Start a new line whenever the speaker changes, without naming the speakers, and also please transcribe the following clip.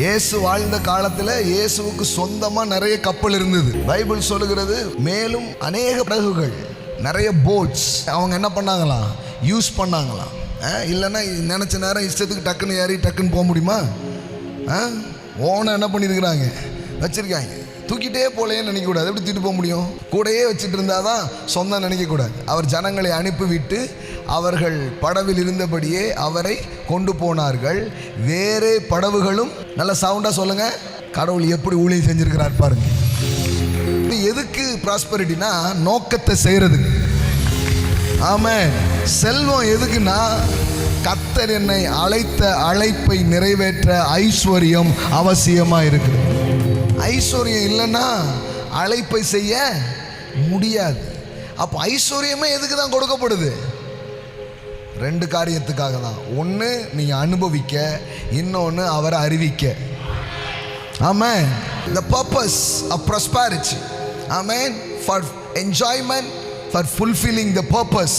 இயேசு வாழ்ந்த காலத்தில் இயேசுவுக்கு சொந்தமாக நிறைய கப்பல் இருந்தது. பைபிள் சொல்லுகிறது மேலும் அநேக படகுகள், நிறைய போட்ஸ் அவங்க என்ன பண்ணாங்களாம், யூஸ் பண்ணாங்களாம். இல்லைன்னா நினச்ச நேரம் இஷ்டத்துக்கு டக்குன்னு ஏறி டக்குன்னு போக முடியுமா? ஓனை என்ன பண்ணியிருக்கிறாங்க, வச்சுருக்காங்க. தூக்கிட்டே போலேன்னு நினைக்கக்கூடாது. எப்படி தூக்கிட்டு போக முடியும்? கூடையே வச்சுட்டு இருந்தால் தான் சொந்தம் நினைக்கக்கூடாது. அவர் ஜனங்களை அனுப்பிவிட்டு அவர்கள் படவில் இருந்தபடியே அவரை கொண்டு போனார்கள். வேறு படவுகளும், நல்ல சவுண்டாக சொல்லுங்கள், கடவுள் எப்படி ஊழியம் செஞ்சுருக்கிறார் பாருங்க. இது எதுக்கு ப்ராஸ்பரிட்டினா, நோக்கத்தை செய்கிறதுக்கு. ஆமென். செல்வம் எதுக்குன்னா, கர்த்தர் என்னை அழைத்த அழைப்பை நிறைவேற்ற ஐஸ்வர்யம் அவசியமாக இருக்குது. ஐஸ்வர்யம் இல்லைன்னா அழைப்பை செய்ய முடியாது. அப்போ ஐஸ்வர்யமே எதுக்கு தான் கொடுக்கப்படுது? ரெண்டு காரியத்துக்காக தான். ஒன்று நீங்கள் அனுபவிக்க, இன்னொன்று அவரை அறிவிக்க. ஆமென். The purpose of prosperity. Amen. For enjoyment, for fulfilling the purpose